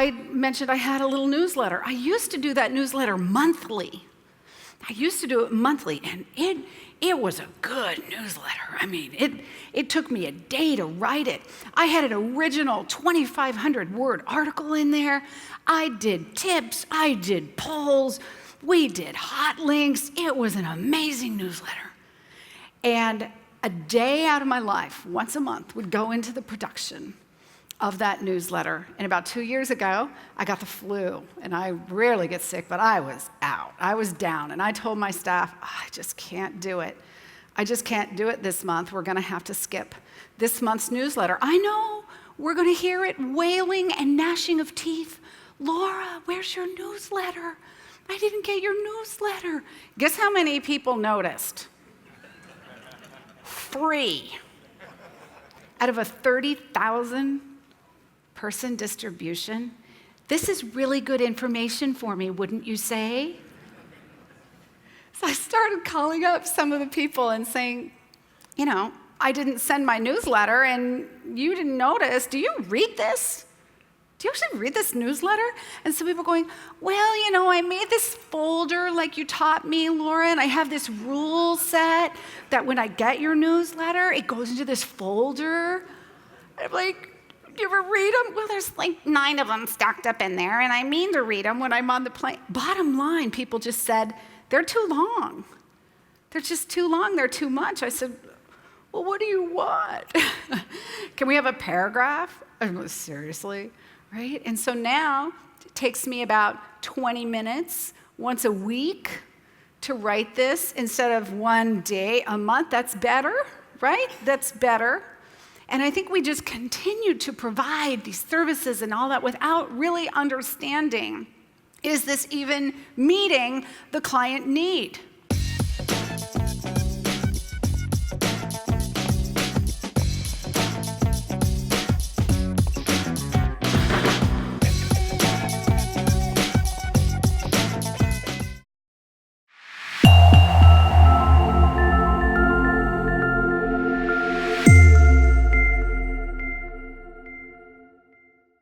I mentioned I had a little newsletter. I used to do that newsletter monthly. And it was a good newsletter. I mean, it took me a day to write it. I had an original 2,500-word article in there. I did tips, I did polls, we did hot links. It was an amazing newsletter. And a day out of my life, once a month, would go into the production of that newsletter. And about 2 years ago, I got the flu. And I rarely get sick, but I was out. I was down. And I told my staff, I just can't do it. I just can't do it this month. We're going to have to skip this month's newsletter. I know. We're going to hear it wailing and gnashing of teeth. Laura, where's your newsletter? I didn't get your newsletter. Guess how many people noticed? 3 out of a 30,000 person distribution. This is really good information for me, wouldn't you say? So I started calling up some of the people and saying, you know, I didn't send my newsletter and you didn't notice. Do you read this? Do you actually read this newsletter? And some people going, well, you know, I made this folder like you taught me, Laura, and I have this rule set that when I get your newsletter, it goes into this folder. I'm like, do you ever read them? Well, there's like 9 of them stacked up in there, and I mean to read them when I'm on the plane. Bottom line, people just said, they're too long. They're just too long. They're too much. I said, well, what do you want? Can we have a paragraph? Seriously? Right? And so now it takes me about 20 minutes once a week to write this instead of one day a month. That's better, right? That's better. And I think we just continue to provide these services and all that without really understanding, is this even meeting the client need?